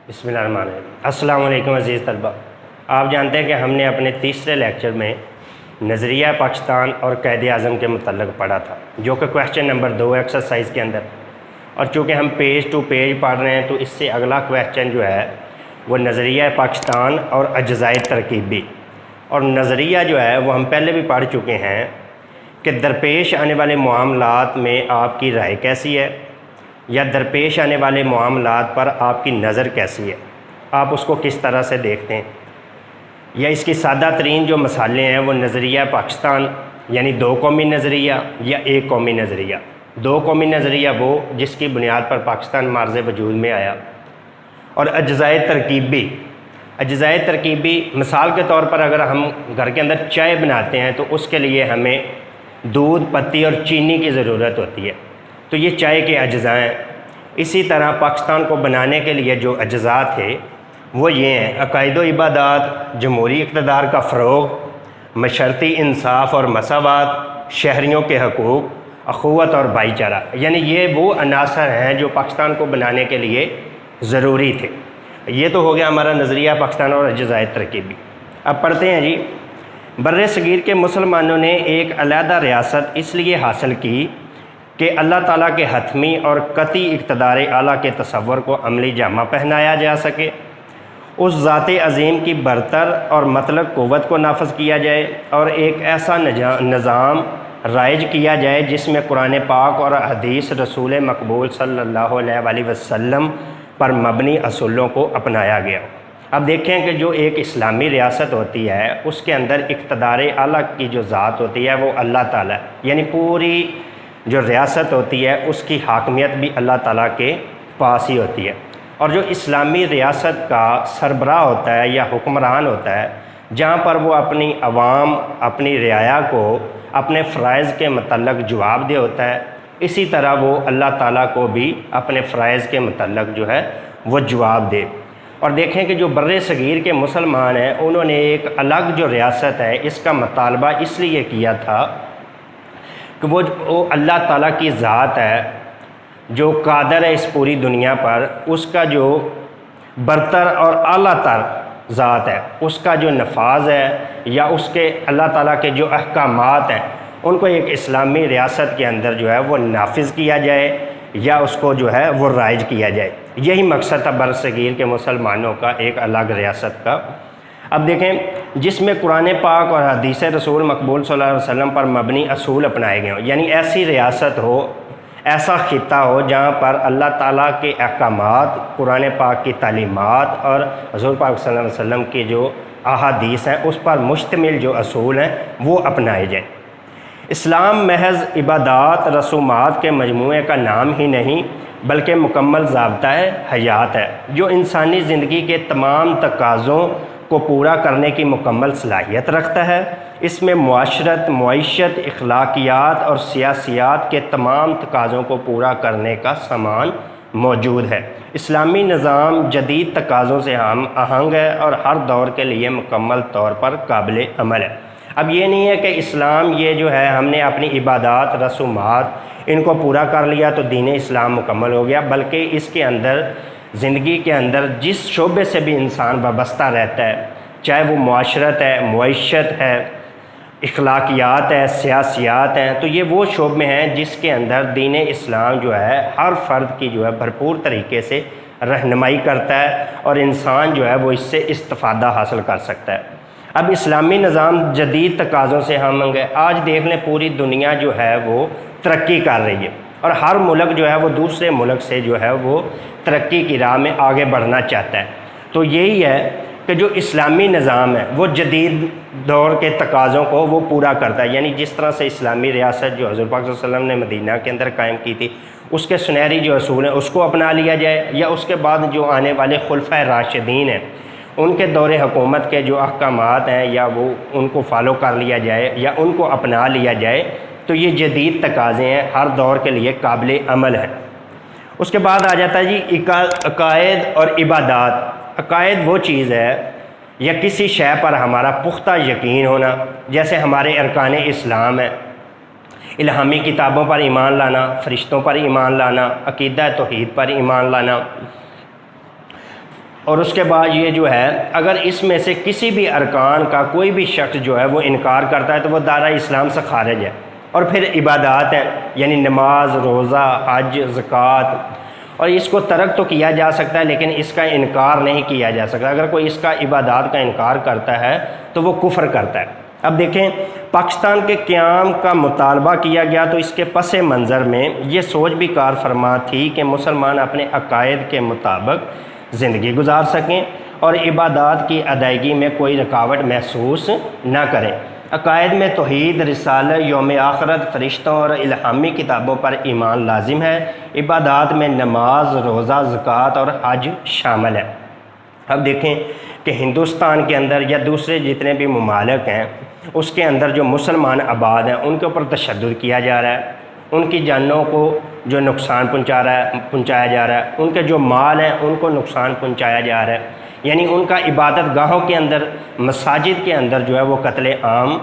بسم اللہ الرحمن الرحیم۔ السلام علیکم عزیز طلبہ، آپ جانتے ہیں کہ ہم نے اپنے تیسرے لیکچر میں نظریہ پاکستان اور قائد اعظم کے متعلق پڑھا تھا، جو کہ کویشچن نمبر 2 ایکسرسائز کے اندر، اور چونکہ ہم پیج ٹو پیج پڑھ رہے ہیں تو اس سے اگلا کویشچن جو ہے وہ نظریہ پاکستان اور اجزائے ترکیبی، اور نظریہ جو ہے وہ ہم پہلے بھی پڑھ چکے ہیں کہ درپیش آنے والے معاملات میں آپ کی رائے کیسی ہے، یا درپیش آنے والے معاملات پر آپ کی نظر کیسی ہے، آپ اس کو کس طرح سے دیکھتے ہیں، یا اس کی سادہ ترین جو مسالے ہیں وہ نظریہ پاکستان یعنی دو قومی نظریہ یا ایک قومی نظریہ۔ دو قومی نظریہ وہ جس کی بنیاد پر پاکستان مارز وجود میں آیا، اور اجزائے ترکیبی مثال کے طور پر اگر ہم گھر کے اندر چائے بناتے ہیں تو اس کے لیے ہمیں دودھ، پتی اور چینی کی ضرورت ہوتی ہے، تو یہ چائے کے اجزاء ہیں۔ اسی طرح پاکستان کو بنانے کے لیے جو اجزاء تھے وہ یہ ہیں: عقائد و عبادات، جمہوری اقتدار کا فروغ، معاشرتی انصاف اور مساوات، شہریوں کے حقوق، اخوت اور بھائی چارہ، یعنی یہ وہ عناصر ہیں جو پاکستان کو بنانے کے لیے ضروری تھے۔ یہ تو ہو گیا ہمارا نظریہ پاکستان اور اجزائے ترکیبی۔ اب پڑھتے ہیں جی، بر صغیر کے مسلمانوں نے ایک علیحدہ ریاست اس لیے حاصل کی کہ اللہ تعالیٰ کے حتمی اور قطعی اقتدار اعلیٰ کے تصور کو عملی جامہ پہنایا جا سکے، اس ذات عظیم کی برتر اور مطلق قوت کو نافذ کیا جائے، اور ایک ایسا نظام رائج کیا جائے جس میں قرآن پاک اور حدیث رسول مقبول صلی اللہ علیہ وآلہ وسلم پر مبنی اصولوں کو اپنایا گیا۔ اب دیکھیں کہ جو ایک اسلامی ریاست ہوتی ہے اس کے اندر اقتدار اعلیٰ کی جو ذات ہوتی ہے وہ اللہ تعالیٰ، یعنی پوری جو ریاست ہوتی ہے اس کی حاکمیت بھی اللہ تعالیٰ کے پاس ہی ہوتی ہے، اور جو اسلامی ریاست کا سربراہ ہوتا ہے یا حکمران ہوتا ہے، جہاں پر وہ اپنی عوام، اپنی رعایا کو اپنے فرائض کے متعلق جواب دہ ہوتا ہے، اسی طرح وہ اللہ تعالیٰ کو بھی اپنے فرائض کے متعلق جو ہے وہ جواب دے۔ اور دیکھیں کہ جو بر صغیر کے مسلمان ہیں انہوں نے ایک الگ جو ریاست ہے اس کا مطالبہ اس لیے کیا تھا کہ وہ اللہ تعالیٰ کی ذات ہے جو قادر ہے اس پوری دنیا پر، اس کا جو برتر اور اعلیٰ تر ذات ہے، اس کا جو نفاذ ہے یا اس کے اللہ تعالیٰ کے جو احکامات ہیں ان کو ایک اسلامی ریاست کے اندر جو ہے وہ نافذ کیا جائے یا اس کو جو ہے وہ رائج کیا جائے۔ یہی مقصد تھا بر صغیر کے مسلمانوں کا ایک الگ ریاست کا۔ اب دیکھیں، جس میں قرآن پاک اور حدیث رسول مقبول صلی اللہ علیہ وسلم پر مبنی اصول اپنائے گئے ہوں، یعنی ایسی ریاست ہو، ایسا خطہ ہو جہاں پر اللہ تعالیٰ کے احکامات، قرآن پاک کی تعلیمات اور حضور پاک صلی اللہ علیہ وسلم کی جو احادیث ہیں اس پر مشتمل جو اصول ہیں وہ اپنائے جائیں۔ اسلام محض عبادات، رسومات کے مجموعے کا نام ہی نہیں بلکہ مکمل ضابطہ حیات ہے جو انسانی زندگی کے تمام تقاضوں کو پورا کرنے کی مکمل صلاحیت رکھتا ہے۔ اس میں معاشرت، معیشت، اخلاقیات اور سیاسیات کے تمام تقاضوں کو پورا کرنے کا سامان موجود ہے۔ اسلامی نظام جدید تقاضوں سے ہم آہنگ ہے اور ہر دور کے لیے مکمل طور پر قابل عمل ہے۔ اب یہ نہیں ہے کہ اسلام یہ جو ہے ہم نے اپنی عبادات، رسومات ان کو پورا کر لیا تو دین اسلام مکمل ہو گیا، بلکہ اس کے اندر زندگی کے اندر جس شعبے سے بھی انسان وابستہ رہتا ہے، چاہے وہ معاشرت ہے، معیشت ہے، اخلاقیات ہے، سیاسیات ہیں، تو یہ وہ شعبے ہیں جس کے اندر دین اسلام جو ہے ہر فرد کی جو ہے بھرپور طریقے سے رہنمائی کرتا ہے اور انسان جو ہے وہ اس سے استفادہ حاصل کر سکتا ہے۔ اب اسلامی نظام جدید تقاضوں سے ہم آج دیکھ لیں پوری دنیا جو ہے وہ ترقی کر رہی ہے، اور ہر ملک جو ہے وہ دوسرے ملک سے جو ہے وہ ترقی کی راہ میں آگے بڑھنا چاہتا ہے۔ تو یہی ہے کہ جو اسلامی نظام ہے وہ جدید دور کے تقاضوں کو وہ پورا کرتا ہے، یعنی جس طرح سے اسلامی ریاست جو حضور پاک صلی اللہ علیہ وسلم نے مدینہ کے اندر قائم کی تھی اس کے سنہری جو اصول ہیں اس کو اپنا لیا جائے، یا اس کے بعد جو آنے والے خلفائے راشدین ہیں ان کے دور حکومت کے جو احکامات ہیں یا وہ ان کو فالو کر لیا جائے یا ان کو اپنا لیا جائے، تو یہ جدید تقاضے ہیں، ہر دور کے لیے قابل عمل ہیں۔ اس کے بعد آ جاتا ہے جی عقائد اور عبادات۔ عقائد وہ چیز ہے یا کسی شے پر ہمارا پختہ یقین ہونا، جیسے ہمارے ارکان اسلام ہے، الہامی کتابوں پر ایمان لانا، فرشتوں پر ایمان لانا، عقیدہ توحید پر ایمان لانا، اور اس کے بعد یہ جو ہے اگر اس میں سے کسی بھی ارکان کا کوئی بھی شخص جو ہے وہ انکار کرتا ہے تو وہ دائرہ اسلام سے خارج ہے۔ اور پھر عبادات ہیں، یعنی نماز، روزہ، حج، زکوٰۃ، اور اس کو ترک تو کیا جا سکتا ہے لیکن اس کا انکار نہیں کیا جا سکتا۔ اگر کوئی اس کا عبادات کا انکار کرتا ہے تو وہ کفر کرتا ہے۔ اب دیکھیں پاکستان کے قیام کا مطالبہ کیا گیا تو اس کے پس منظر میں یہ سوچ بھی کار فرما تھی کہ مسلمان اپنے عقائد کے مطابق زندگی گزار سکیں اور عبادات کی ادائیگی میں کوئی رکاوٹ محسوس نہ کریں۔ عقائد میں توحید، رسالہ، یوم آخرت، فرشتوں اور الہامی کتابوں پر ایمان لازم ہے۔ عبادات میں نماز، روزہ، زکوٰۃ اور حج شامل ہے۔ اب دیکھیں کہ ہندوستان کے اندر یا دوسرے جتنے بھی ممالک ہیں اس کے اندر جو مسلمان آباد ہیں ان کے اوپر تشدد کیا جا رہا ہے، ان کی جانوں کو جو نقصان پہنچایا جا رہا ہے، ان کے جو مال ہیں ان کو نقصان پہنچایا جا رہا ہے، یعنی ان کا عبادت گاہوں کے اندر، مساجد کے اندر جو ہے وہ قتل عام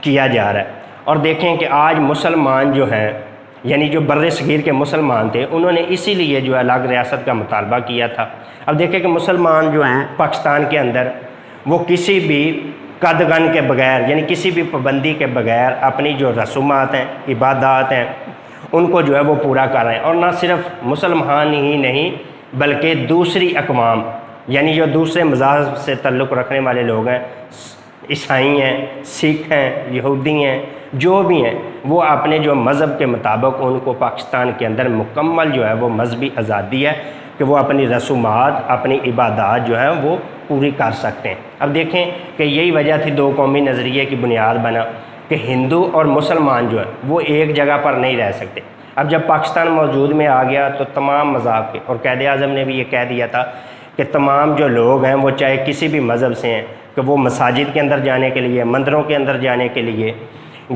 کیا جا رہا ہے۔ اور دیکھیں کہ آج مسلمان جو ہیں، یعنی جو بر صغیر کے مسلمان تھے، انہوں نے اسی لیے جو ہے الگ ریاست کا مطالبہ کیا تھا۔ اب دیکھیں کہ مسلمان جو ہیں پاکستان کے اندر وہ کسی بھی قدغن کے بغیر، یعنی کسی بھی پابندی کے بغیر اپنی جو رسومات ہیں، عبادات ہیں، ان کو جو ہے وہ پورا کر رہے ہیں۔ اور نہ صرف مسلمان ہی نہیں بلکہ دوسری اقوام، یعنی جو دوسرے مذاہب سے تعلق رکھنے والے لوگ ہیں، عیسائی ہیں، سکھ ہیں، یہودی ہیں، جو بھی ہیں، وہ اپنے جو مذہب کے مطابق ان کو پاکستان کے اندر مکمل جو ہے وہ مذہبی آزادی ہے کہ وہ اپنی رسومات، اپنی عبادات جو ہیں وہ پوری کر سکتے ہیں۔ اب دیکھیں کہ یہی وجہ تھی دو قومی نظریے کی بنیاد بنا کہ ہندو اور مسلمان جو ہے وہ ایک جگہ پر نہیں رہ سکتے۔ اب جب پاکستان موجود میں آ گیا تو تمام مذاہب کے، اور قائد اعظم نے بھی یہ کہہ دیا تھا کہ تمام جو لوگ ہیں وہ چاہے کسی بھی مذہب سے ہیں کہ وہ مساجد کے اندر جانے کے لیے، مندروں کے اندر جانے کے لیے،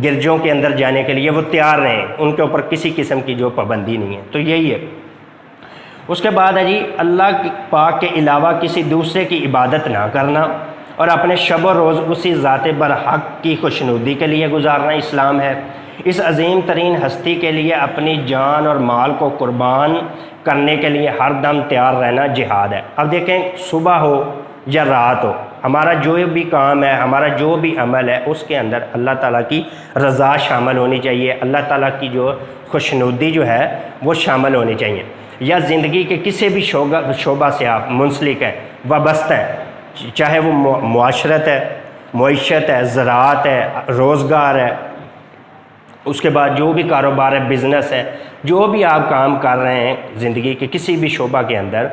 گرجوں کے اندر جانے کے لیے وہ تیار رہیں، ان کے اوپر کسی قسم کی جو پابندی نہیں ہے۔ تو یہی ہے۔ اس کے بعد ہے جی اللہ پاک کے علاوہ کسی دوسرے کی عبادت نہ کرنا اور اپنے شب و روز اسی ذات برحق کی خوشنودی کے لیے گزارنا اسلام ہے۔ اس عظیم ترین ہستی کے لیے اپنی جان اور مال کو قربان کرنے کے لیے ہر دم تیار رہنا جہاد ہے۔ اب دیکھیں صبح ہو یا رات ہو، ہمارا جو بھی کام ہے، ہمارا جو بھی عمل ہے، اس کے اندر اللہ تعالیٰ کی رضا شامل ہونی چاہیے، اللہ تعالیٰ کی جو خوشنودی جو ہے وہ شامل ہونی چاہیے۔ یا زندگی کے کسی بھی شعبہ سے آپ منسلک ہیں، وابستہ ہیں، چاہے وہ معاشرت ہے، معیشت ہے، زراعت ہے، روزگار ہے، اس کے بعد جو بھی کاروبار ہے، بزنس ہے، جو بھی آپ کام کر رہے ہیں زندگی کے کسی بھی شعبہ کے اندر،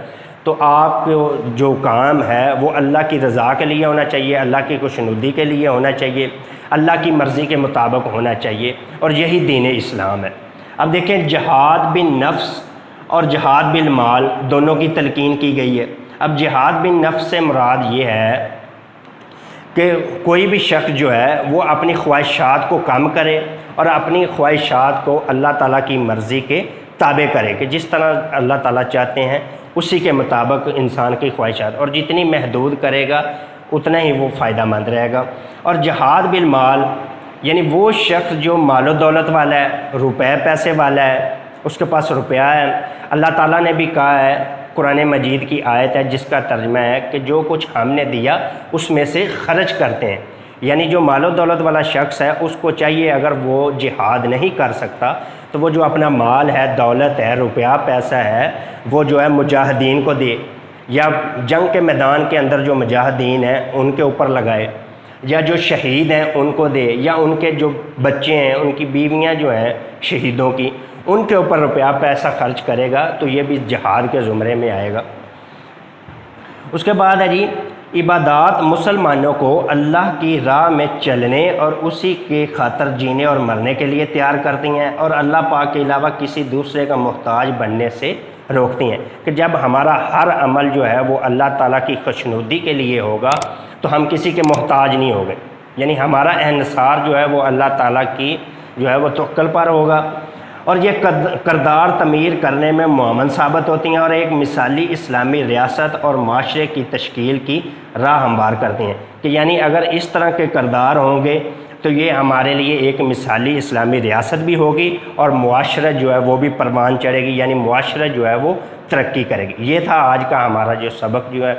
تو آپ کو جو کام ہے وہ اللہ کی رضا کے لیے ہونا چاہیے، اللہ کی خوشنودی کے لیے ہونا چاہیے، اللہ کی مرضی کے مطابق ہونا چاہیے، اور یہی دین اسلام ہے۔ اب دیکھیں جہاد بالنفس اور جہاد بالمال دونوں کی تلقین کی گئی ہے۔ اب جہاد بالنفس سے مراد یہ ہے کہ کوئی بھی شخص جو ہے وہ اپنی خواہشات کو کم کرے اور اپنی خواہشات کو اللہ تعالیٰ کی مرضی کے تابع کرے، کہ جس طرح اللہ تعالیٰ چاہتے ہیں اسی کے مطابق انسان کی خواہشات، اور جتنی محدود کرے گا اتنا ہی وہ فائدہ مند رہے گا۔ اور جہاد بالمال یعنی وہ شخص جو مال و دولت والا ہے، روپے پیسے والا ہے، اس کے پاس روپیہ ہے۔ اللہ تعالیٰ نے بھی کہا ہے، قرآن مجید کی آیت ہے جس کا ترجمہ ہے کہ جو کچھ ہم نے دیا اس میں سے خرچ کرتے ہیں، یعنی جو مال و دولت والا شخص ہے اس کو چاہیے اگر وہ جہاد نہیں کر سکتا تو وہ جو اپنا مال ہے، دولت ہے، روپیہ پیسہ ہے، وہ جو ہے مجاہدین کو دے، یا جنگ کے میدان کے اندر جو مجاہدین ہیں ان کے اوپر لگائے، یا جو شہید ہیں ان کو دے، یا ان کے جو بچے ہیں، ان کی بیویاں جو ہیں شہیدوں کی، ان کے اوپر روپیہ پیسہ خرچ کرے گا تو یہ بھی جہاد کے زمرے میں آئے گا۔ اس کے بعد ہے جی عبادات مسلمانوں کو اللہ کی راہ میں چلنے اور اسی کے خاطر جینے اور مرنے کے لیے تیار کرتی ہیں اور اللہ پاک کے علاوہ کسی دوسرے کا محتاج بننے سے روکتی ہیں، کہ جب ہمارا ہر عمل جو ہے وہ اللہ تعالیٰ کی خوشنودی کے لیے ہوگا تو ہم کسی کے محتاج نہیں ہوں گے، یعنی ہمارا انحصار جو ہے وہ اللہ تعالیٰ کی جو ہے وہ توکل پر ہوگا، اور یہ کردار تعمیر کرنے میں معاون ثابت ہوتی ہیں اور ایک مثالی اسلامی ریاست اور معاشرے کی تشکیل کی راہ ہموار کرتی ہیں، کہ یعنی اگر اس طرح کے کردار ہوں گے تو یہ ہمارے لیے ایک مثالی اسلامی ریاست بھی ہوگی اور معاشرت جو ہے وہ بھی پروان چڑھے گی، یعنی معاشرت جو ہے وہ ترقی کرے گی۔ یہ تھا آج کا ہمارا جو سبق جو ہے